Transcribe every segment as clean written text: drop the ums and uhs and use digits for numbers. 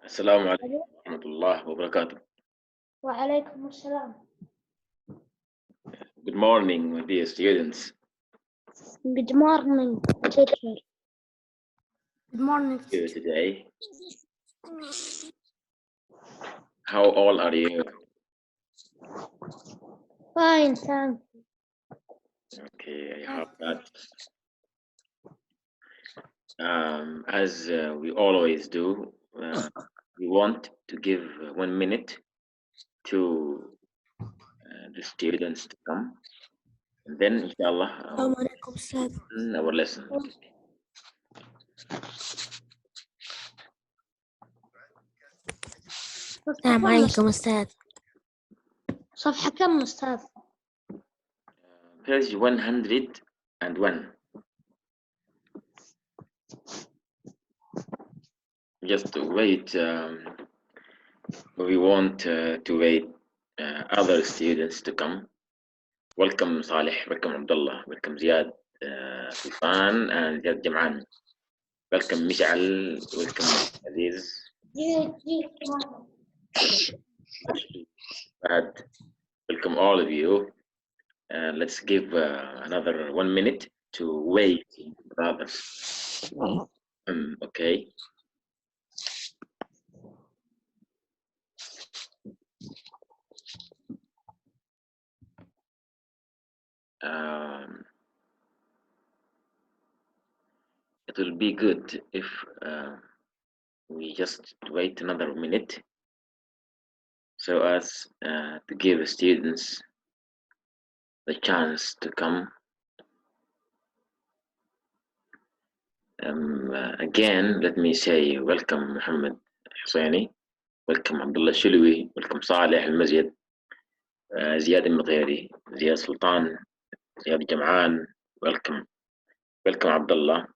السلام عليكم ورحمة الله وبركاته. وعليكم السلام. Good morning, dear students. Good morning, teacher. Good morning, Here today. How old are you? Fine, thank you. Okay, I hope that. As we always do, we want to give 1 minute to the students to come, and then inshallah our lesson. السلام عليكم أستاذ. صفحة كم أستاذ؟ Page 101. Just wait. We want to wait other students to come. Welcome Salih, welcome Abdullah, welcome Ziad Sultan and Ziad Jam'an. Welcome Mish'al, welcome Aziz. Welcome all of you. Let's give another 1 minute to wait for others. Okay. It will be good if we just wait another minute so as to give the students the chance to come. Again, let me say welcome Muhammad Hussaini, welcome Abdullah Shulwi, welcome Saleh Al-Mazid, Ziad Al-Mghiri, Ziad Sultan, Ziad Jam'an, welcome Abdullah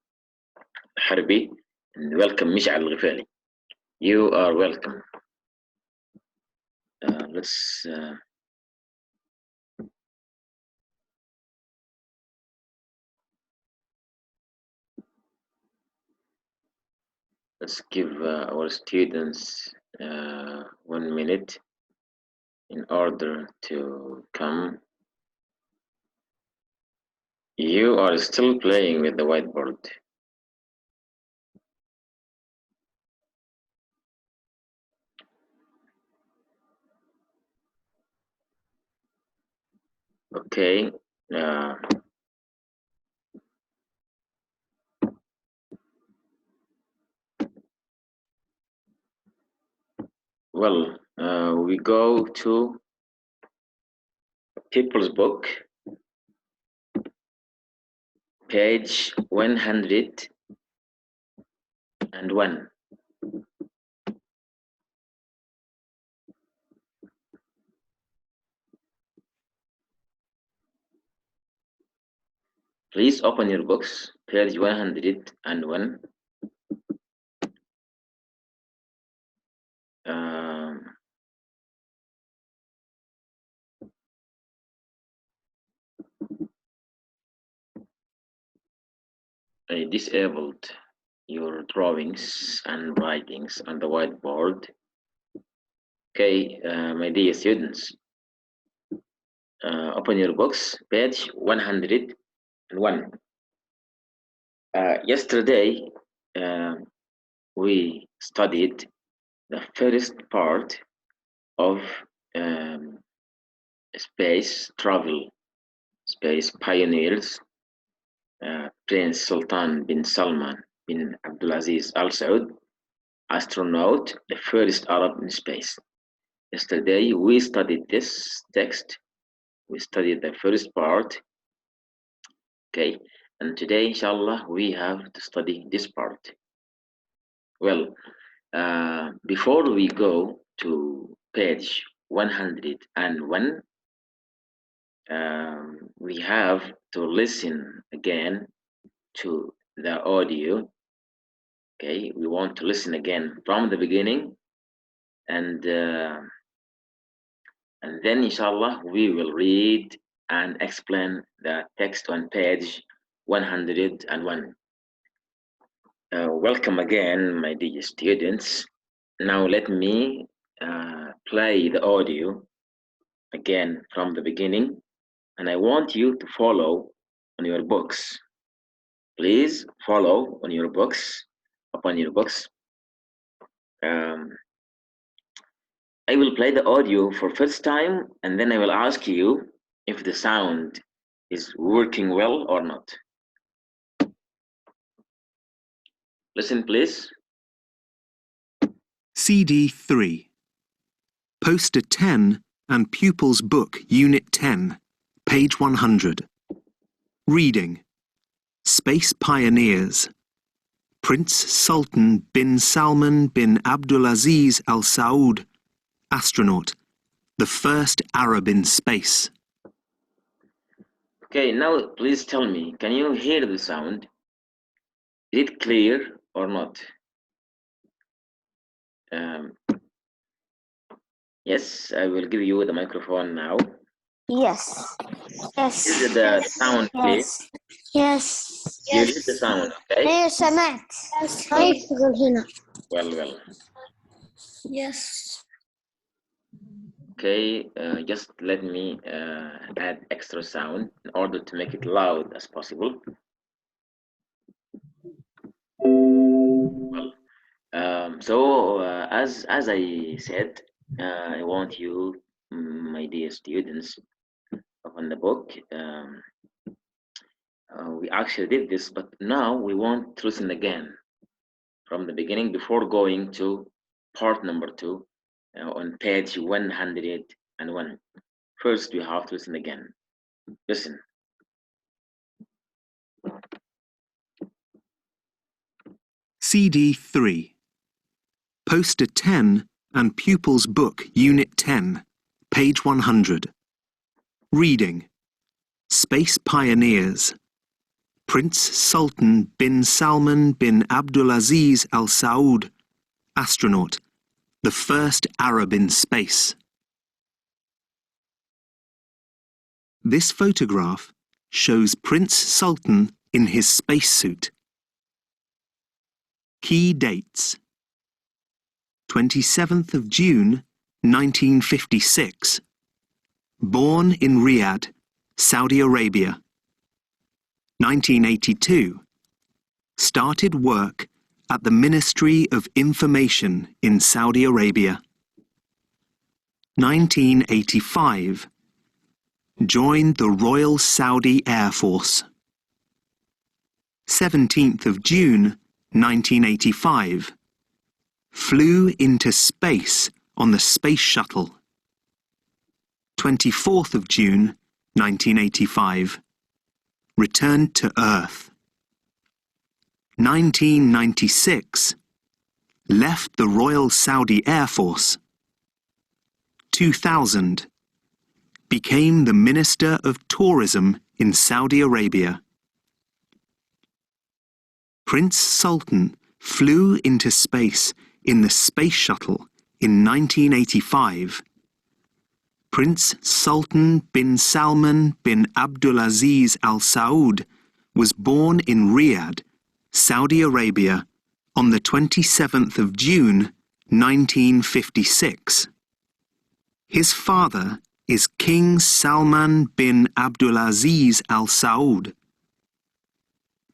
Harbi, and welcome Mish'al Al-Ghifali. You are welcome. Let's give our students 1 minute in order to come. You are still playing with the whiteboard. Okay. Well, we go to People's Book, page 101. Please open your books, page 101. I disabled your drawings and writings on the whiteboard. Okay, my dear students, open your books, page 101. Yesterday, we studied the first part of space travel, space pioneers, Prince Sultan bin Salman bin Abdulaziz Al Saud, astronaut, the first Arab in space. Yesterday, we studied this text. We studied the first part. Okay, and today, inshallah, we have to study this part. Well, before we go to page 101, we have to listen again to the audio. Okay, we want to listen again from the beginning, and then inshallah we will read and explain the text on page 101. Welcome again, my dear students. Now let me play the audio again from the beginning, and I want you to follow on your books. Please follow on your books, upon your books. I will play the audio for first time, and then I will ask you if the sound is working well or not. Listen, please. CD 3. Poster 10 and Pupils Book Unit 10, page 100. Reading. Space Pioneers. Prince Sultan bin Salman bin Abdulaziz Al Saud, astronaut, the first Arab in space. Okay, now please tell me, can you hear the sound? Is it clear or not? Yes, I will give you the microphone now. Yes. Yes. Is the sound clear? Yes. Yes. You hear the sound, okay? ايه سمعت. هاي تقول هنا. Well. Yes. Okay, just let me add extra sound in order to make it loud as possible. Well, as I said, I want you, my dear students, on the book. We actually did this, but now we want to listen again from the beginning before going to part number 2 on page 101. First, we have to listen again. Listen. CD 3. Poster 10 and Pupils Book Unit 10, page 100. Reading. Space Pioneers. Prince Sultan bin Salman bin Abdulaziz Al Saud, astronaut, the first Arab in space. This photograph shows Prince Sultan in his spacesuit. Key dates: 27th of June, 1956. Born in Riyadh, Saudi Arabia. 1982. Started work at the Ministry of Information in Saudi Arabia. 1985. Joined the Royal Saudi Air Force. 17th of June, 1985. Flew into space on the Space Shuttle. 24th of June, 1985. Returned to Earth. 1996. Left the Royal Saudi Air Force. 2000. Became the Minister of Tourism in Saudi Arabia. Prince Sultan flew into space in the Space Shuttle in 1985. Prince Sultan bin Salman bin Abdulaziz Al Saud was born in Riyadh, Saudi Arabia, on the 27th of June, 1956. His father is King Salman bin Abdulaziz Al Saud.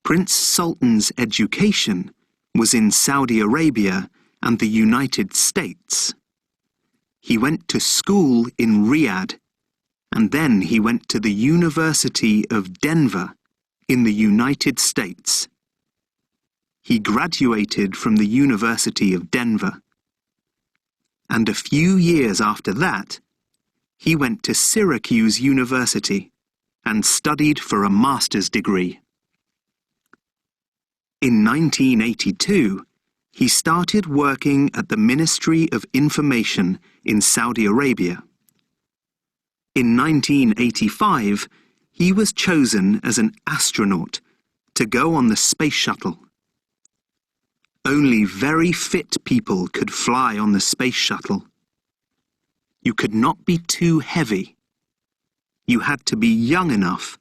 Prince Sultan's education was in Saudi Arabia and the United States. He went to school in Riyadh, and then he went to the University of Denver in the United States. He graduated from the University of Denver. And a few years after that, he went to Syracuse University and studied for a master's degree. In 1982, he started working at the Ministry of Information in Saudi Arabia. In 1985, he was chosen as an astronaut to go on the Space Shuttle. Only very fit people could fly on the Space Shuttle. You could not be too heavy. You had to be young enough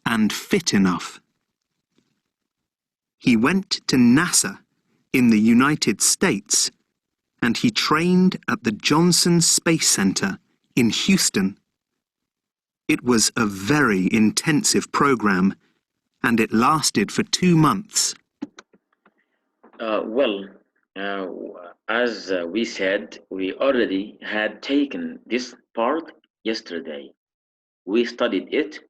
and fit enough. He went to NASA in the United States and he trained at the Johnson Space Center in Houston. It was a very intensive program, and it lasted for 2 months. As we said, we already had taken this part yesterday. We studied it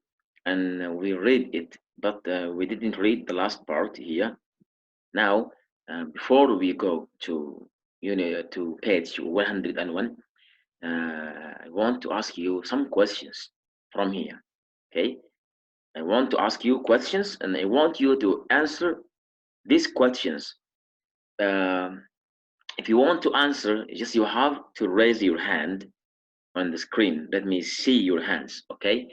and we read it, but we didn't read the last part here. Now, before we go to to page 101, I want to ask you some questions from here. Okay, I want to ask you questions, and I want you to answer these questions. If you want to answer, just you have to raise your hand on the screen. Let me see your hands. Okay.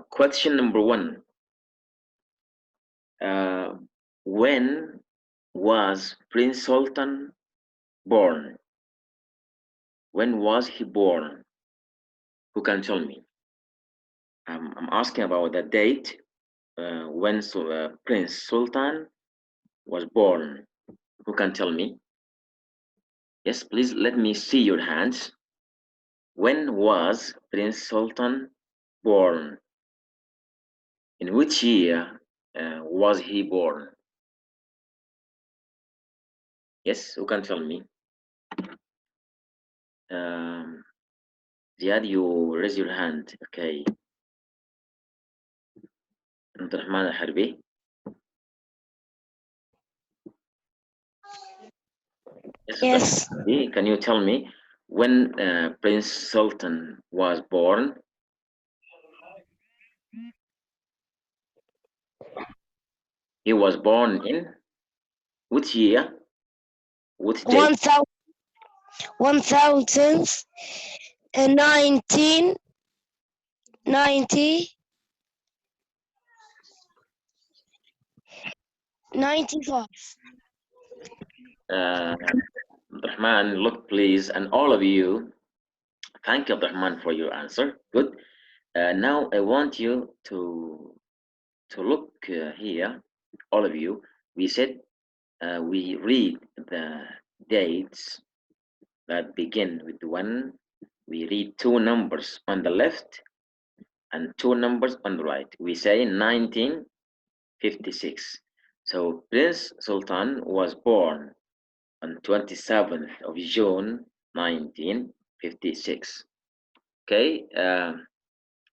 Question number 1. When was Prince Sultan born? When was he born? Who can tell me? I'm asking about the date when Prince Sultan was born. Who can tell me? Yes, please let me see your hands. When was Prince Sultan born? In which year was he born? Yes, who can tell me? Ziad, you raise your hand. Okay. Abdurrahman Al-Harbi. Yes. Can you tell me when Prince Sultan was born? He was born in which year? Which day? 1990. 95. Abdurrahman, look please, and all of you, thank you, Abdurrahman, for your answer. Good. Now I want you to look here, all of you. We said we read the dates that begin with 1. We read 2 numbers on the left and 2 numbers on the right. We say 1956. So Prince Sultan was born on 27th of June 1956. Okay,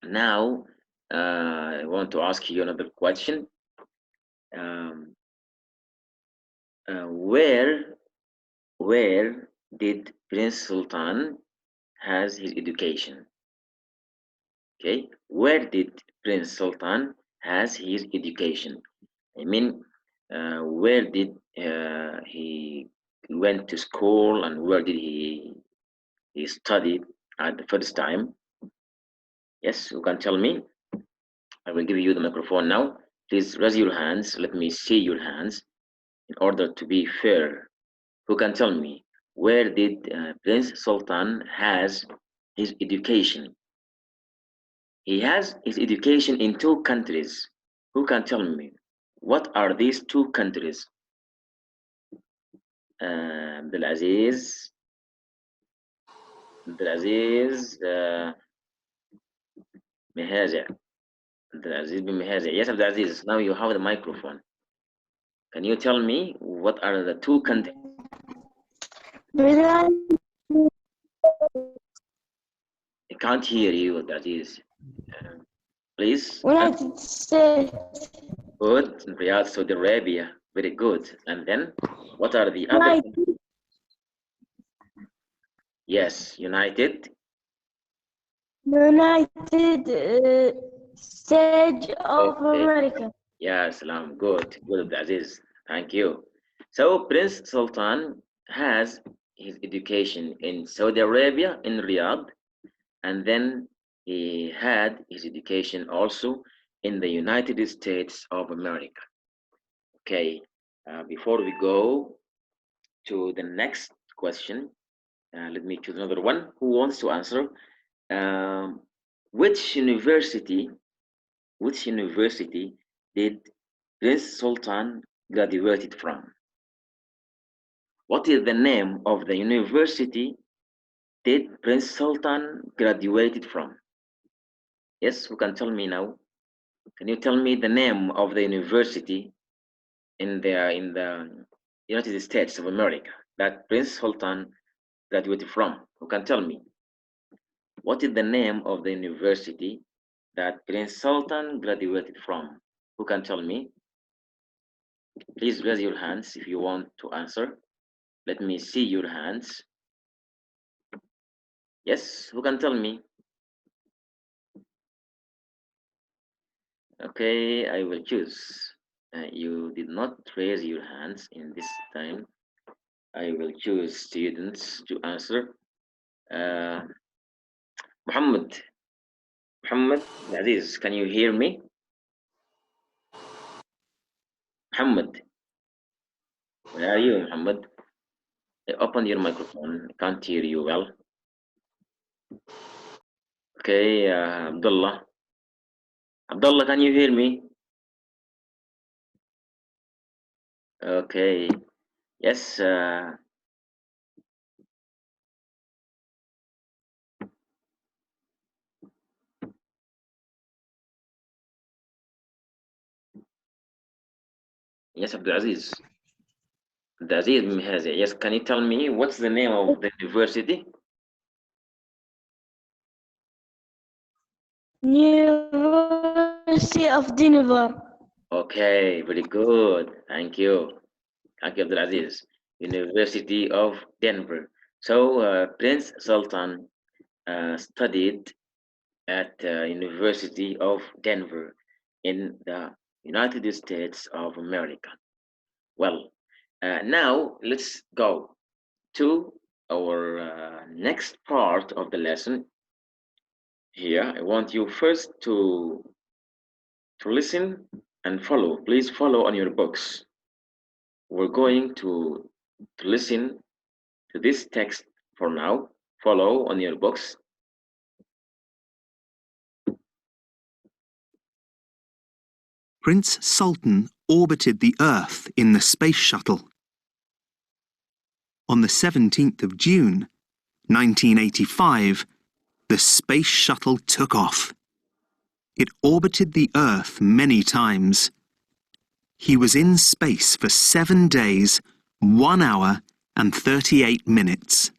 now I want to ask you another question. Where did Prince Sultan has his education? Okay, where did Prince Sultan has his education? I mean, where did he went to school, and where did he studied at the first time? Yes, you can tell me. I will give you the microphone now. Please raise your hands. Let me see your hands in order to be fair. Who can tell me where did Prince Sultan has his education? He has his education in 2 countries. Who can tell me what are these 2 countries? Abdulaziz, Mehaja. Abdulaziz bin Mehaja. Yes, Abdulaziz, now you have the microphone. Can you tell me what are the 2 countries? I can't hear you, Abdulaziz. Please. United States. Good. Riyadh, Saudi Arabia. Very good. And then, what are the other? Yes, United States of America. Yeah, Salam. Good. Good, Aziz. Thank you. So, Prince Sultan has his education in Saudi Arabia, in Riyadh, and then he had his education also in the United States of America. Okay, before we go to the next question, let me choose another one. Who wants to answer? Which university did Prince Sultan graduated from? What is the name of the university did Prince Sultan graduated from? Yes, who can tell me now? Can you tell me the name of the university in the United States of America that Prince Sultan graduated from? Who can tell me? What is the name of the university that Prince Sultan graduated from? Who can tell me? Please raise your hands if you want to answer. Let me see your hands. Yes, who can tell me? Okay, I will choose. You did not raise your hands in this time. I will choose students to answer. Muhammad Aziz, can you hear me? Muhammad, where are you, Muhammad? Open your microphone. I can't hear you well. Okay, Abdullah. Abdullah, can you hear me? Okay. Yes. Yes, Abdulaziz. Abdulaziz Mihazi. Yes, can you tell me what's the name of the university? University of Denver. Okay, very good. Thank you. Thank you, Abdulaziz. University of Denver. So Prince Sultan studied at University of Denver in the United States of America. Well, now let's go to our next part of the lesson. Here, I want you first to listen and follow. Please follow on your books. We're going to listen to this text for now. Follow on your books. Prince Sultan orbited the Earth in the space shuttle. On the 17th of June, 1985, the space shuttle took off. It orbited the Earth many times. He was in space for 7 days, 1 hour and 38 minutes.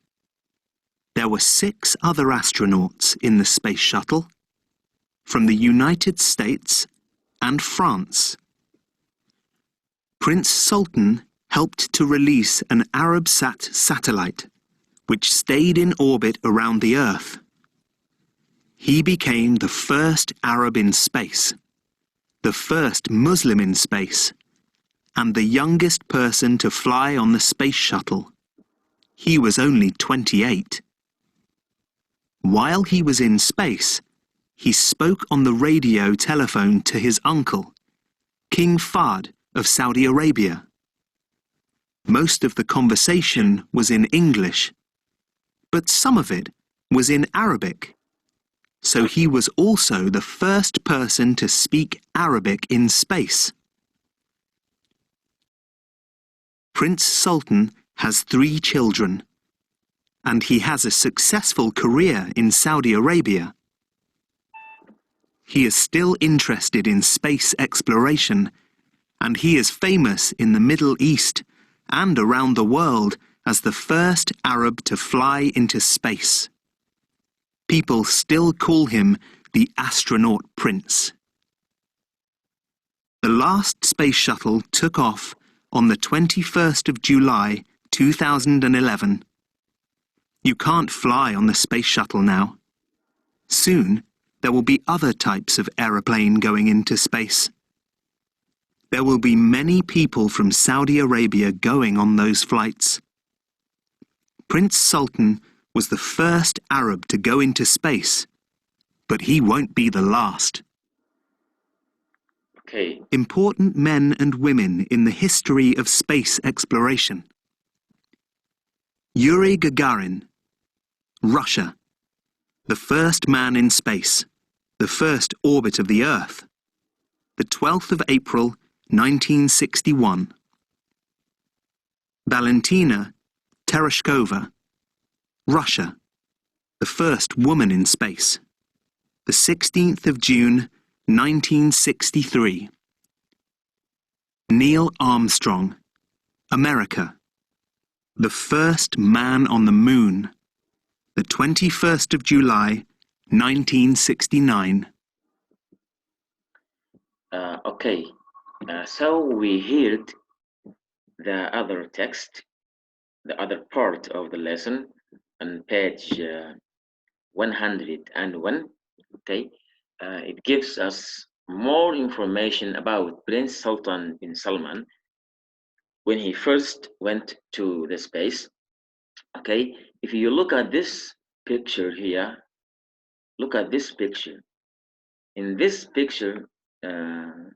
There were 6 other astronauts in the space shuttle from the United States and France. Prince Sultan helped to release an Arabsat satellite, which stayed in orbit around the Earth. He became the first Arab in space, the first Muslim in space, and the youngest person to fly on the space shuttle. He was only 28. While he was in space, he spoke on the radio telephone to his uncle, King Fahd of Saudi Arabia. Most of the conversation was in English, but some of it was in Arabic. So he was also the first person to speak Arabic in space. Prince Sultan has 3 children, and he has a successful career in Saudi Arabia. He is still interested in space exploration, and he is famous in the Middle East and around the world as the first Arab to fly into space. People still call him the astronaut prince. The last space shuttle took off on the 21st of July 2011. You can't fly on the space shuttle now. Soon, there will be other types of aeroplane going into space. There will be many people from Saudi Arabia going on those flights. Prince Sultan was the first Arab to go into space, but he won't be the last. Okay. Important men and women in the history of space exploration. Yuri Gagarin, Russia, the first man in space, the first orbit of the Earth, the 12th of April, 1961. Valentina Tereshkova, Russia, the first woman in space, the 16th of June, 1963. Neil Armstrong, America, the first man on the moon, the 21st of July, 1969. Okay, so we heard the other text, the other part of the lesson on page 101. Okay, it gives us more information about Prince Sultan bin Salman when he first went to the space. Okay, if you look at this picture here, look at this picture. In this picture, there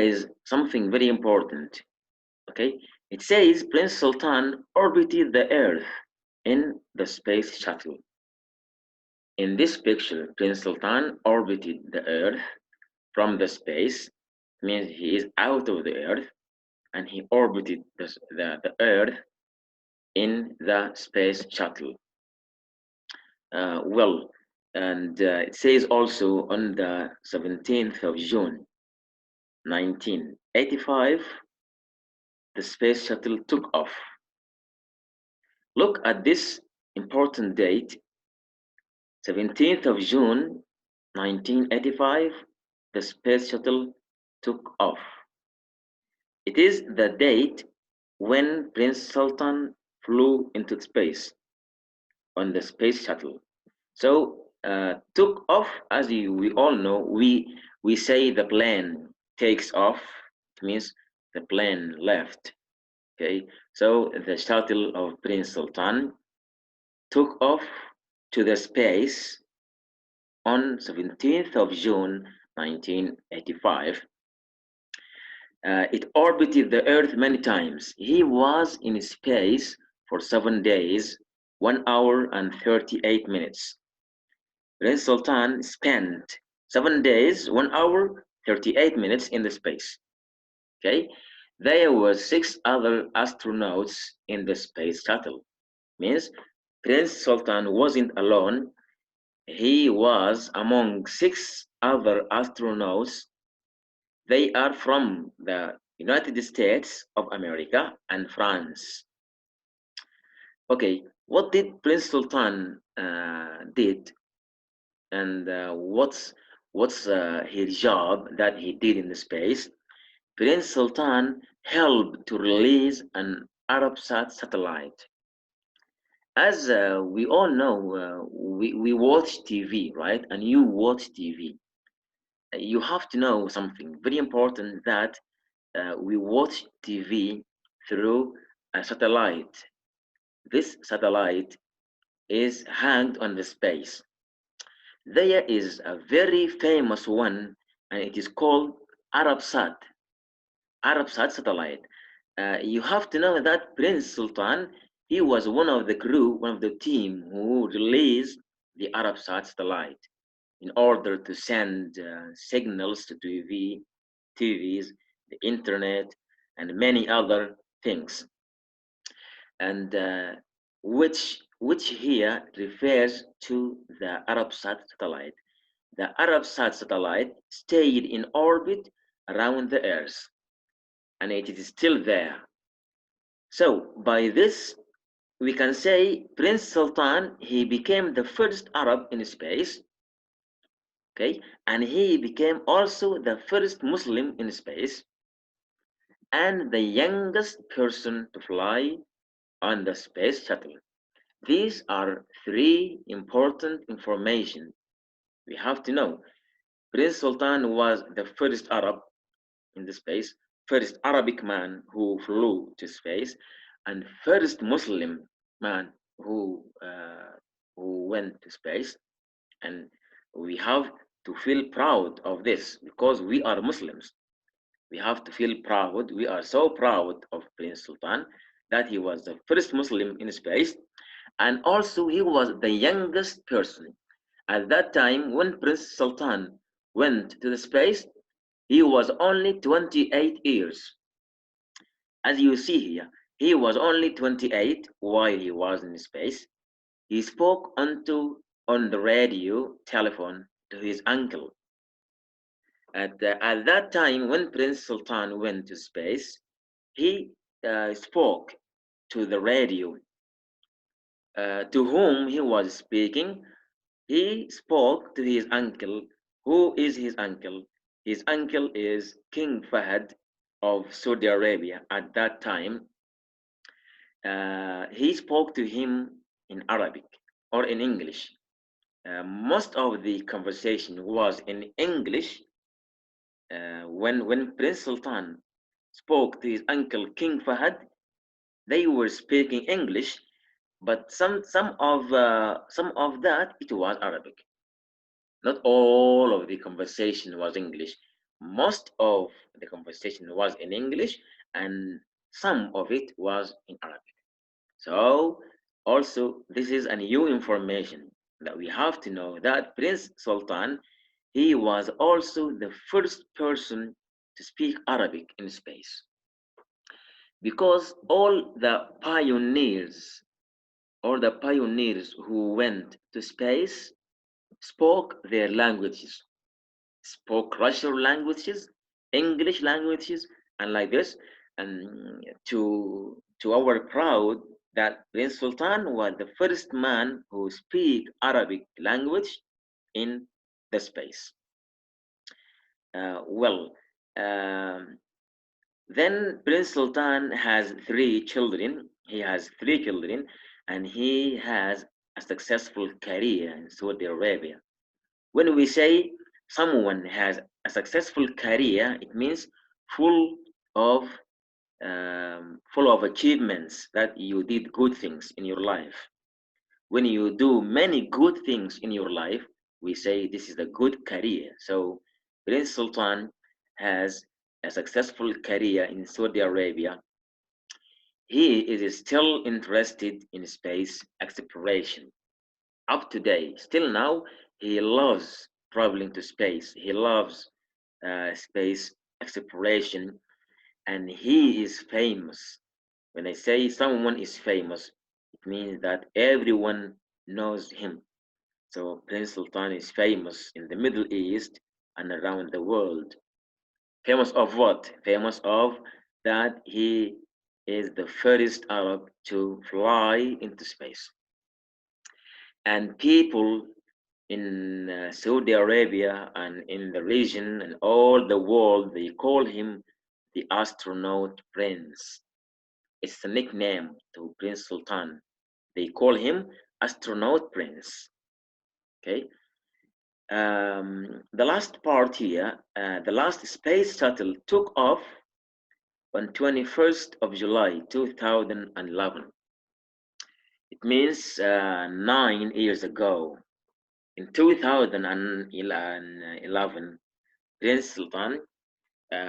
is something very important. Okay, it says Prince Sultan orbited the Earth in the space shuttle. In this picture, Prince Sultan orbited the Earth from the space, means he is out of the Earth, and he orbited the Earth in the space shuttle. It says also on the 17th of June, 1985, the space shuttle took off. Look at this important date, 17th of June, 1985, the space shuttle took off. It is the date when Prince Sultan flew into space on the space shuttle. So took off, as we all know, we say the plane takes off, it means the plane left. Okay, so the shuttle of Prince Sultan took off to the space on 17th of June 1985. It orbited the Earth many times. He was in space for 7 days, 1 hour and 38 minutes. Prince Sultan spent 7 days, 1 hour, 38 minutes in the space. Okay, there were 6 other astronauts in the space shuttle. Means Prince Sultan wasn't alone. He was among 6 other astronauts. They are from the United States of America and France. Okay, what did Prince Sultan did, and what's his job that he did in the space? Prince Sultan helped to release an Arabsat satellite. As we all know, we watch TV, right? And you watch TV. You have to know something very important, that we watch TV through a satellite. This satellite is hanged on the space. There is a very famous one, and it is called Arabsat satellite. You have to know that Prince Sultan, he was one of the crew, one of the team who released the Arabsat satellite in order to send signals to TVs, the internet, and many other things. And which here refers to the Arabsat satellite. The Arabsat satellite stayed in orbit around the Earth, and it is still there. So by this, we can say Prince Sultan, he became the first Arab in space, okay, and he became also the first Muslim in space, and the youngest person to fly on the space shuttle. These are 3 important information we have to know. Prince Sultan was the first Arab in the space, first Arabic man who flew to space, and first Muslim man who went to space. And we have to feel proud of this, because we are Muslims. We have to feel proud. We are so proud of Prince Sultan that he was the first Muslim in space, and also he was the youngest person. At that time, when Prince Sultan went to the space, he was only 28 years. As you see here, He was only 28 while he was in space. He spoke on the radio telephone to his uncle. At that time, when Prince Sultan went to space, he spoke to the radio. To whom he was speaking, he spoke to his uncle. Who is his uncle? His uncle is King Fahd of Saudi Arabia at that time. He spoke to him in Arabic or in English. Most of the conversation was in English. When Prince Sultan spoke to his uncle King Fahd, they were speaking English, but some of that it was Arabic. Not all of the conversation was English. Most of the conversation was in English, and some of it was in Arabic. So also this is a new information that we have to know, that Prince Sultan, he was also the first person to speak Arabic in space, because all the pioneers who went to space spoke their languages, spoke Russian languages, English languages, and like this. And to our proud, that Prince Sultan was the first man who speak Arabic language in the space. Then Prince Sultan has 3 children. He has 3 children, and he has a successful career in Saudi Arabia. When we say someone has a successful career, it means full of achievements, that you did good things in your life. When you do many good things in your life, we say this is a good career. So Prince Sultan has a successful career in Saudi Arabia. He is still interested in space exploration. Up to date, still now, he loves traveling to space. He loves space exploration, and he is famous. When I say someone is famous, it means that everyone knows him. So Prince Sultan is famous in the Middle East and around the world. Famous of what? Famous of that he is the first Arab to fly into space. And people in Saudi Arabia and in the region and all the world, they call him the astronaut prince. It's a nickname to Prince Sultan. They call him astronaut prince. Okay. The last part here, the last space shuttle took off on 21st of July 2011. It means 9 years ago. In 2011, Prince Sultan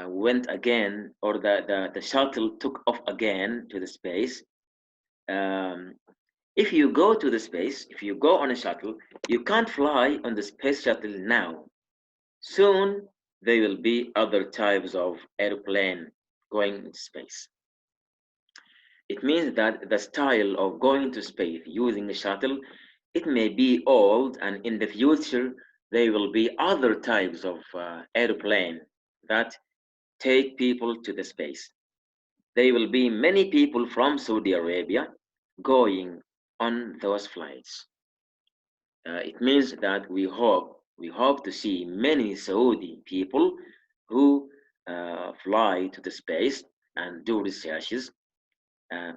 went again, or the shuttle took off again to the space. If you go to the space, if you go on a shuttle, you can't fly on the space shuttle now. Soon there will be other types of airplane going into space. It means that the style of going to space using a shuttle, it may be old, and in the future there will be other types of airplane that take people to the space. There will be many people from Saudi Arabia going on those flights. It means that we hope to see many Saudi people who fly to the space and do researches.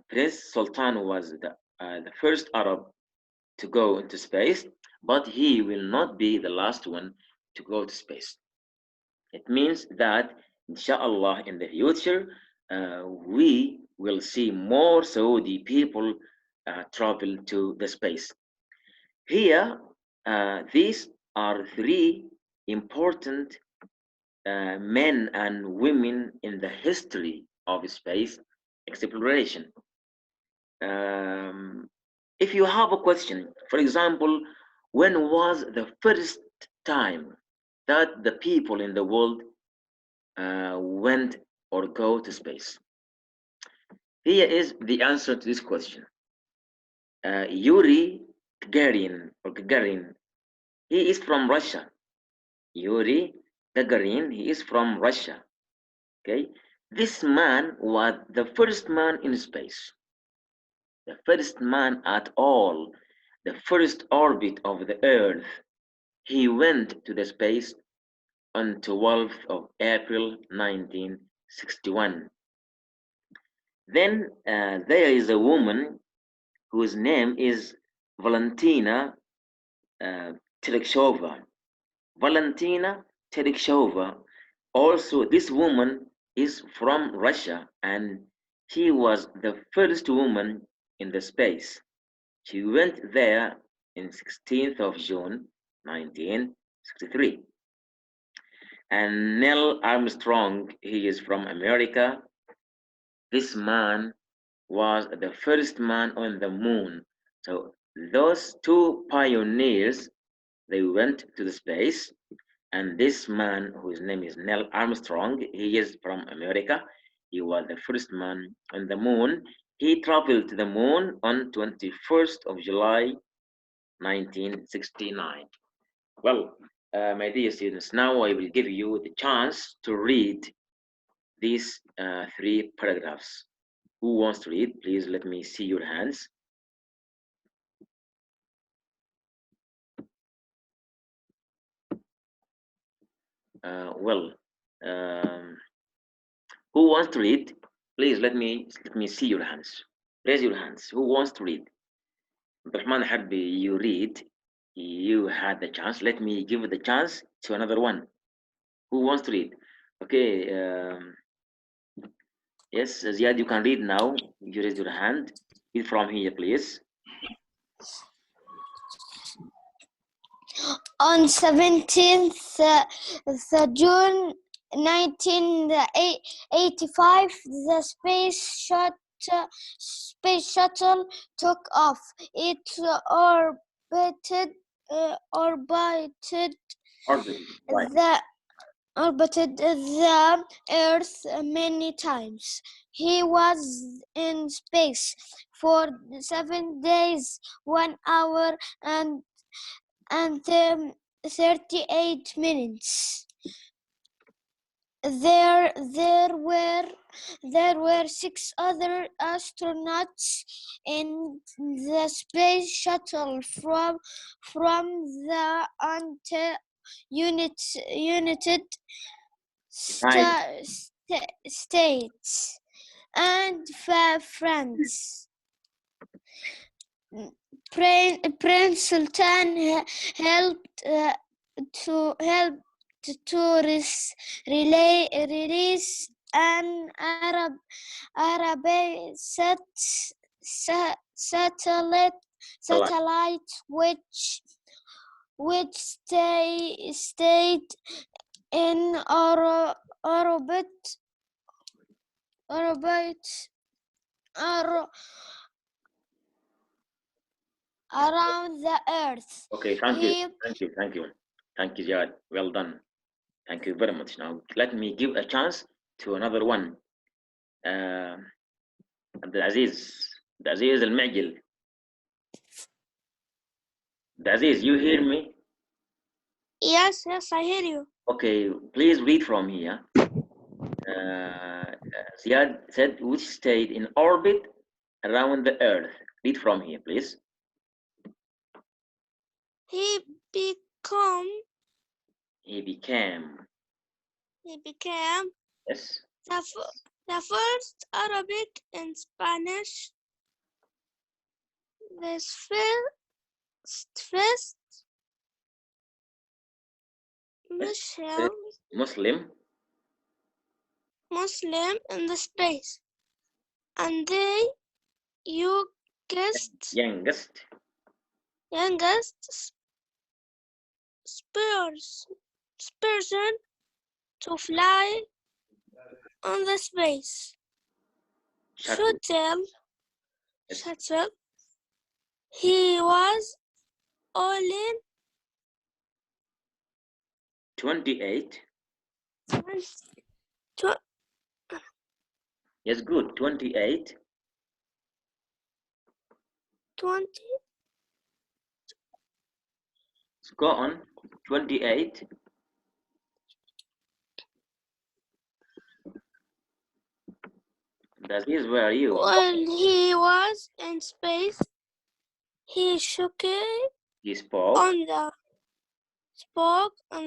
Prince Sultan was the first Arab to go into space, but he will not be the last one to go to space. It means that, inshallah, in the future, we will see more Saudi people travel to the space. Here, these are 3 important men and women in the history of space exploration. If you have a question, for example, when was the first time that the people in the world went or go to space? Here is the answer to this question. Yuri Gagarin, he is from Russia. Yuri Gagarin, he is from Russia. Okay, this man was the first man in space, the first man at all, the first orbit of the Earth. He went to the space on 12th of April 1961. Then there is a woman whose name is Valentina Tereshkova. Valentina Tereshkova. Also, this woman is from Russia, and she was the first woman in the space. She went there in 16th of June 1963. And Neil Armstrong, he is from America. This man was the first man on the moon. So those two pioneers, they went to the space, and this man, whose name is Neil Armstrong, he is from America. He was the first man on the moon. He traveled to the moon on 21st of July 1969. Well, my dear students, now I will give you the chance to read these three paragraphs. Who wants to read? Please let me see your hands. Who wants to read? Please let me see your hands. Raise your hands. Who wants to read? Abdurrahman Harbi, you read. You had the chance. Let me give the chance to another one. Who wants to read? Okay. Yes, Ziad, you can read now. You raise your hand. Read from here, please. On 17th June 1985, the space shuttle took off. It orbited the Earth many times. He was in space for 7 days, 1 hour and 38 minutes. There were 6 other astronauts in the space shuttle from the United States and France. Prince Sultan helped to release an Arab satellite which stayed in orbit around the Earth. Okay, thank you, Jad. Well done. Thank you very much. Now, let me give a chance to another one. Abdulaziz Al-Mu'jil. Abdulaziz, you hear me? Yes, I hear you. Okay, please read from here. Ziad said, which stayed in orbit around the Earth. Read from here, please. He became Yes. the first Arabic in Spanish, the first Muslim in the space, and the youngest person to fly on the space shuttle. He was only 28. Yes, good. 28 20. Go on. 28. Abdulaziz, where are you? While he was in space, he spoke He spoke. on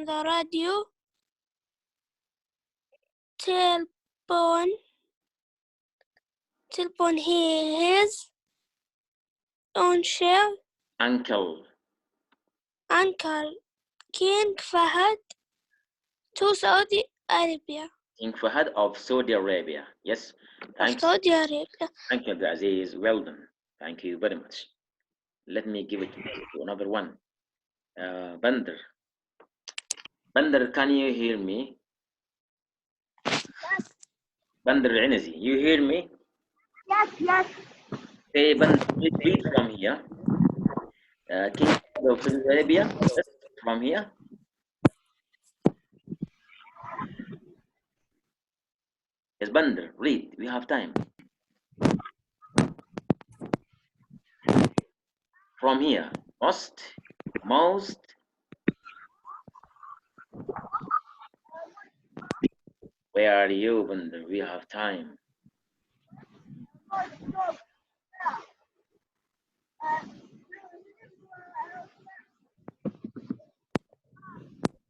the radio, telephone his own share, Uncle King Fahad to Saudi Arabia. King Fahad of Saudi Arabia. Yes. Thank you, Abdulaziz. Well done. Thank you very much. Let me give it to another one. Bandar. Bandar, can you hear me? Bandar Inazi, you hear me? Yes. Okay, Bandar, read from here. King of Saudi Arabia, from here. Yes, Bandar, read. We have time. From here. Most. Where are you, Bandar? We have time.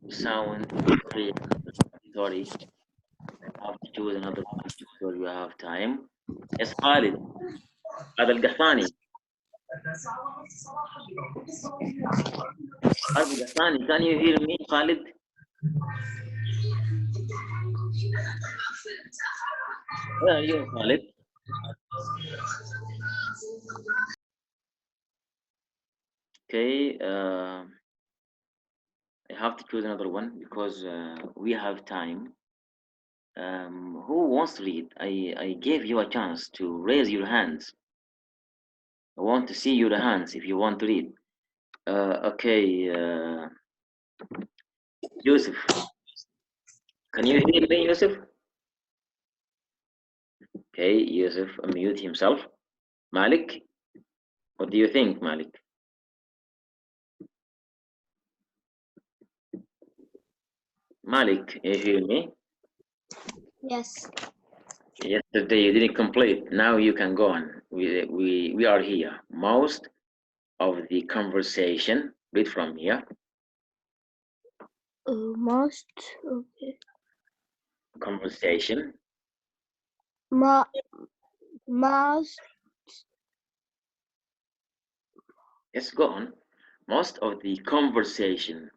Sound. Sorry. I have to choose another one so you have time. Yes, Khalid. هذا القحطاني. Khalid القحطاني. Can you hear me, Khalid? Where are you, Khalid? Okay, I have to choose another one because we have time. Who wants to read? I gave you a chance to raise your hands. I want to see your hands if you want to read. Okay, Yusuf. Can you hear me, Yusuf? Okay, Yusuf unmute himself. Malik, what do you think, Malik? Malik, you hear me? Yes. Yesterday you didn't complete. Now you can go on. We are here. Most of the conversation. Read from here. Most. Okay. Conversation. Most. Yes, go on. Most of the conversation.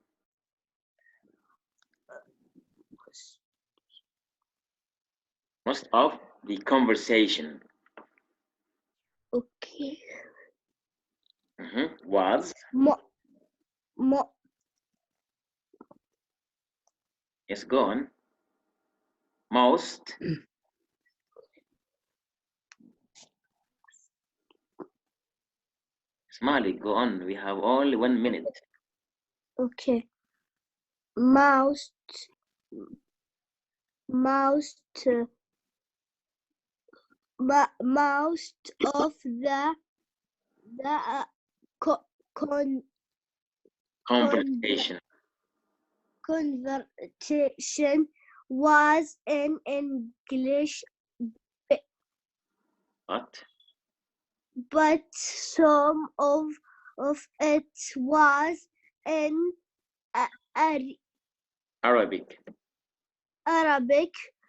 Most of the conversation. Okay. Was. Yes, go on. Most. Smiley, go on. We have only 1 minute. Okay. Most of the conversation was in English, but some of it was in Arabic.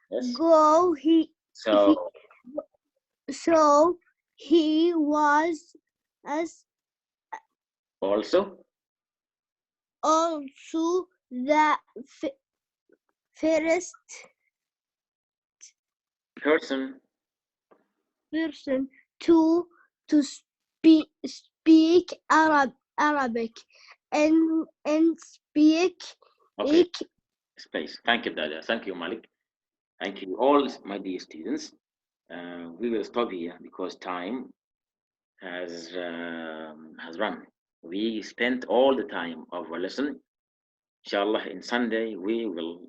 Yes. So he was also the first person to speak Arabic and speak. Okay. Space. Thank you, Dada. Thank you, Malik. Thank you, all my dear students. We will stop here because time has run. We spent all the time of our lesson. Inshallah, in Sunday we will